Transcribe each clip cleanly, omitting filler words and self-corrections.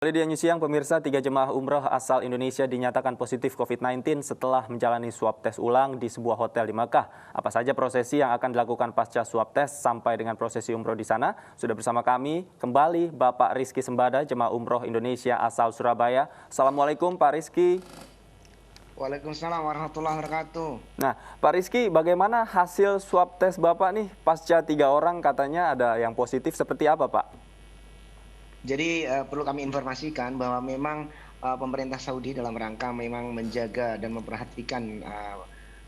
Kembali di News Siang, pemirsa, 3 jemaah umroh asal Indonesia dinyatakan positif COVID-19 setelah menjalani swab tes ulang di sebuah hotel di Makkah. Apa saja prosesi yang akan dilakukan pasca swab tes sampai dengan prosesi umroh di sana? Sudah bersama kami kembali Bapak Rizky Sembada, jemaah umroh Indonesia asal Surabaya. Assalamualaikum Pak Rizky. Waalaikumsalam warahmatullahi wabarakatuh. Nah, Pak Rizky, bagaimana hasil swab tes Bapak nih? Pasca 3 orang katanya ada yang positif, seperti apa Pak? Jadi perlu kami informasikan bahwa memang pemerintah Saudi dalam rangka memang menjaga dan memperhatikan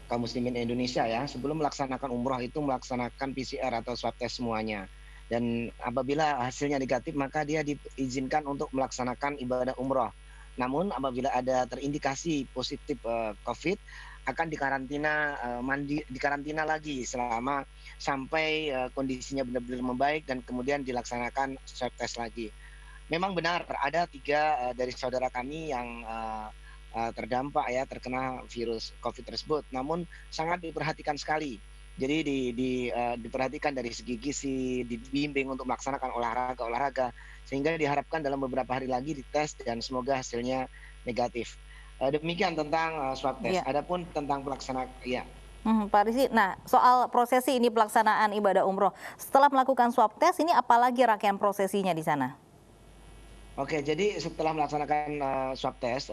kaum muslimin Indonesia ya, sebelum melaksanakan umroh itu melaksanakan PCR atau swab test semuanya. Dan apabila hasilnya negatif maka dia diizinkan untuk melaksanakan ibadah umroh. Namun apabila ada terindikasi positif COVID akan dikarantina dikarantina lagi selama sampai kondisinya benar-benar membaik dan kemudian dilaksanakan swab test lagi. Memang benar ada 3 dari saudara kami yang terdampak ya terkena virus COVID tersebut. Namun sangat diperhatikan sekali. Jadi diperhatikan dari segi gizi, dibimbing untuk melaksanakan olahraga sehingga diharapkan dalam beberapa hari lagi dites dan semoga hasilnya negatif. Demikian tentang swab test. Iya. Adapun tentang pelaksanaan ya. Pak Rizky, nah soal prosesi ini pelaksanaan ibadah umroh, setelah melakukan swab test ini apalagi rangkaian prosesinya di sana? Oke, jadi setelah melaksanakan swab test,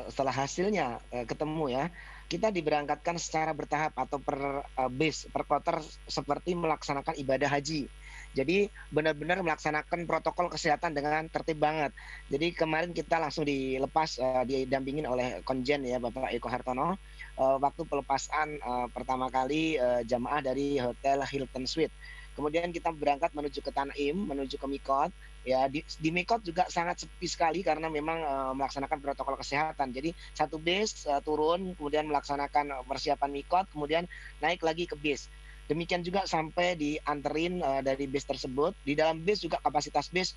setelah hasilnya ketemu ya, kita diberangkatkan secara bertahap atau per base, per kloter seperti melaksanakan ibadah haji. Jadi benar-benar melaksanakan protokol kesehatan dengan tertib banget. Jadi kemarin kita langsung dilepas, didampingin oleh konjen ya Bapak Eko Hartono, waktu pelepasan pertama kali jamaah dari Hotel Hilton Suite. Kemudian kita berangkat menuju ke Tanim, menuju ke Mikot. Ya di Mikot juga sangat sepi sekali karena memang melaksanakan protokol kesehatan. Jadi satu bis turun, kemudian melaksanakan persiapan Mikot, kemudian naik lagi ke bis. Demikian juga sampai dianterin dari bis tersebut. Di dalam bis juga kapasitas bis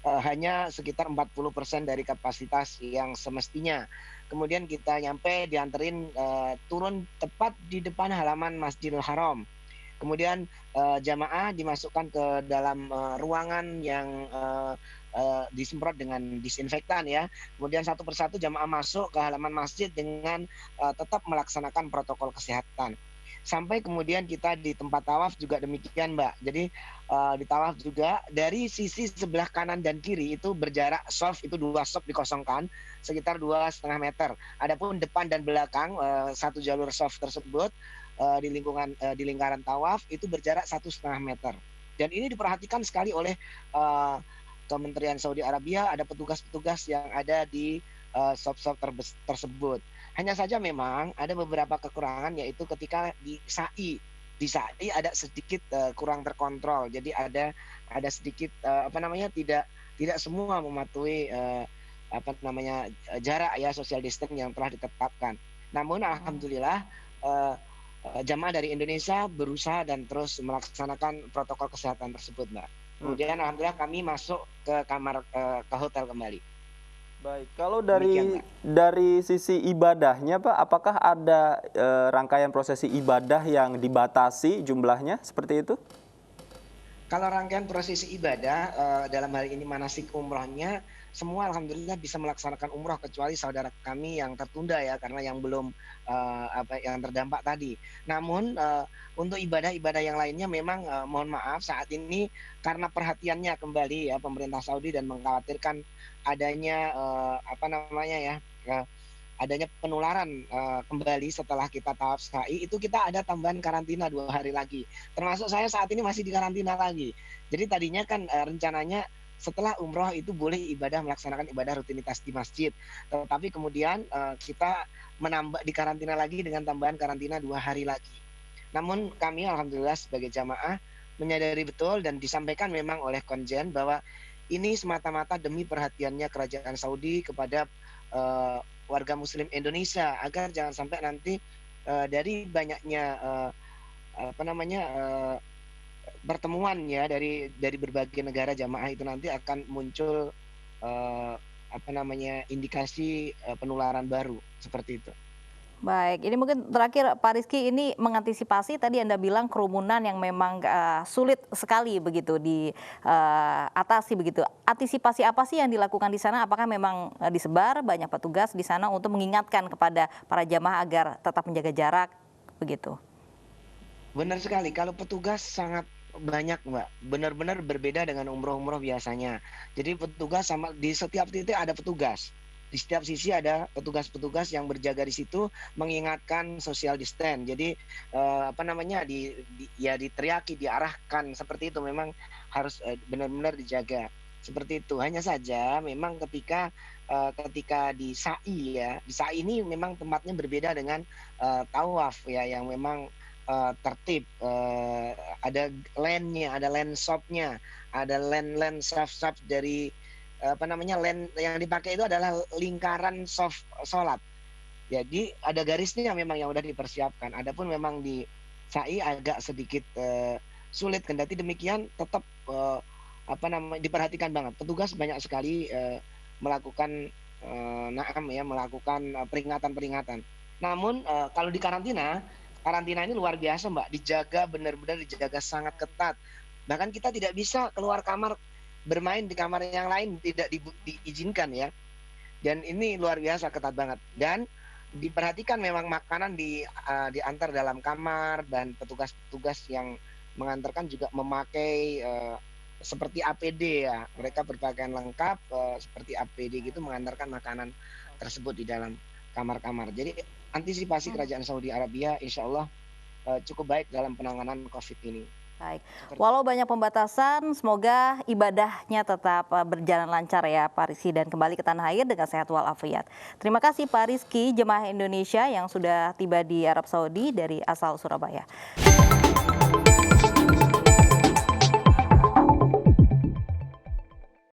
hanya sekitar 40% dari kapasitas yang semestinya. Kemudian kita nyampe dianterin turun tepat di depan halaman Masjidil Haram. Kemudian jamaah dimasukkan ke dalam ruangan yang disemprot dengan disinfektan ya. Kemudian satu persatu jamaah masuk ke halaman masjid dengan tetap melaksanakan protokol kesehatan. Sampai kemudian kita di tempat tawaf juga demikian Mbak. Jadi di tawaf juga dari sisi sebelah kanan dan kiri itu berjarak soft, itu 2 soft dikosongkan sekitar 2,5 meter. Adapun depan dan belakang satu jalur soft tersebut di lingkaran tawaf itu berjarak 1,5 meter. Dan ini diperhatikan sekali oleh Kementerian Saudi Arabia, ada petugas-petugas yang ada di shop-shop tersebut. Hanya saja memang ada beberapa kekurangan, yaitu ketika di sa'i ada sedikit kurang terkontrol. Jadi ada sedikit tidak semua mematuhi jarak ya, social distancing yang telah ditetapkan. Namun alhamdulillah jamaah dari Indonesia berusaha dan terus melaksanakan protokol kesehatan tersebut, Mbak. Kemudian alhamdulillah kami masuk ke kamar ke hotel kembali. Baik, kalau Demikian, Mbak. dari sisi ibadahnya Pak, apakah ada rangkaian prosesi ibadah yang dibatasi jumlahnya seperti itu? Kalau rangkaian prosesi ibadah dalam hal ini manasik umrohnya, semua alhamdulillah bisa melaksanakan umroh kecuali saudara kami yang tertunda ya karena yang belum yang terdampak tadi. Namun untuk ibadah-ibadah yang lainnya memang mohon maaf saat ini karena perhatiannya kembali ya pemerintah Saudi dan mengkhawatirkan adanya adanya penularan kembali setelah kita tawaf sa'i, itu kita ada tambahan karantina 2 hari lagi. Termasuk saya saat ini masih di karantina lagi. Jadi tadinya kan rencananya setelah umroh itu boleh melaksanakan ibadah rutinitas di masjid. Tetapi kemudian kita menambah di karantina lagi dengan tambahan karantina 2 hari lagi. Namun kami alhamdulillah sebagai jamaah menyadari betul dan disampaikan memang oleh konjen bahwa ini semata-mata demi perhatiannya kerajaan Saudi kepada warga muslim Indonesia agar jangan sampai nanti dari banyaknya pertemuan ya dari berbagai negara jamaah itu nanti akan muncul indikasi penularan baru seperti itu. Baik, ini mungkin terakhir Pak Rizky, ini mengantisipasi tadi Anda bilang kerumunan yang memang sulit sekali begitu diatasi begitu. Antisipasi apa sih yang dilakukan di sana? Apakah memang disebar banyak petugas di sana untuk mengingatkan kepada para jamaah agar tetap menjaga jarak begitu? Benar sekali, kalau petugas sangat banyak Mbak, benar-benar berbeda dengan umroh-umroh biasanya. Jadi petugas sama di setiap titik ada petugas. Di setiap sisi ada petugas-petugas yang berjaga di situ mengingatkan social distance. Jadi apa namanya ya diteriaki, diarahkan seperti itu memang harus benar-benar dijaga. Seperti itu. Hanya saja memang ketika di sa'i ya, di sa'i ini memang tempatnya berbeda dengan tawaf ya yang memang tertib, ada lane-nya, ada lane shop-nya, ada lane shop dari apa namanya lane yang dipakai itu adalah lingkaran sholat. Jadi ada garisnya memang yang udah dipersiapkan. Adapun memang di sa'i agak sedikit sulit, kendati demikian tetap apa namanya diperhatikan banget. Petugas banyak sekali melakukan melakukan peringatan-peringatan. Namun kalau di karantina ini luar biasa Mbak, dijaga benar-benar dijaga sangat ketat. Bahkan kita tidak bisa keluar kamar bermain di kamar yang lain, tidak diizinkan ya. Dan ini luar biasa ketat banget. Dan diperhatikan memang makanan diantar dalam kamar, dan petugas-petugas yang mengantarkan juga memakai seperti APD ya. Mereka berpakaian lengkap seperti APD gitu, mengantarkan makanan tersebut di dalam kamar-kamar. Jadi antisipasi Kerajaan Saudi Arabia insya Allah cukup baik dalam penanganan COVID ini. Baik, walau banyak pembatasan, semoga ibadahnya tetap berjalan lancar ya Pak Rizky, dan kembali ke tanah air dengan sehat walafiat. Terima kasih Pak Rizky, jemaah Indonesia yang sudah tiba di Arab Saudi dari asal Surabaya.